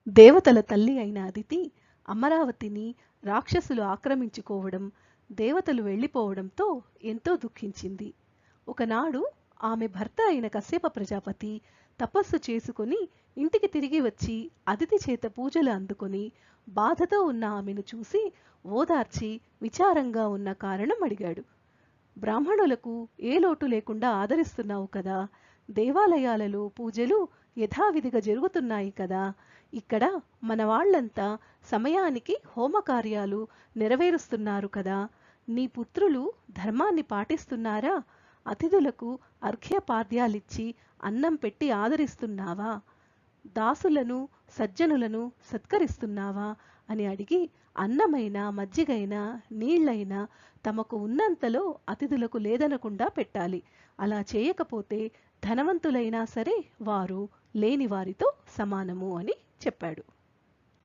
దేవతల తల్లి అయిన అదితి అమరావతిని రాక్షసులు ఆక్రమించుకోవడం, దేవతలు వెళ్ళిపోవడంతో ఎంతో దుఃఖించింది. ఒకనాడు ఆమె భర్త అయిన కశ్యప ప్రజాపతి తపస్సు చేసుకుని ఇంటికి తిరిగి వచ్చి అదితి చేత పూజలు అందుకొని బాధతో ఉన్న ఆమెను చూసి ఓదార్చి విచారంగా ఉన్న కారణం అడిగాడు. బ్రాహ్మణులకు ఏ లోటు లేకుండా ఆదరిస్తున్నావు కదా, దేవాలయాలలో పూజలు యథావిధిగా జరుగుతున్నాయి కదా, ఇక్కడ మన వాళ్ళంతా సమయానికి హోమకార్యాలు నెరవేరుస్తున్నారు కదా, నీ పుత్రులు ధర్మాన్ని పాటిస్తున్నారా, అతిథులకు అర్ఘ్యపాద్యాలిచ్చి అన్నం పెట్టి ఆదరిస్తున్నావా, దాసులను సజ్జనులను సత్కరిస్తున్నావా అని అడిగి అన్నమైనా మజ్జిగైనా నీళ్లైనా తమకు ఉన్నంతలో అతిథులకు లేదనకుండా పెట్టాలి. అలా చేయకపోతే ధనవంతులైనా సరే వారు లేని వారితో సమానము అని చెప్పాడు.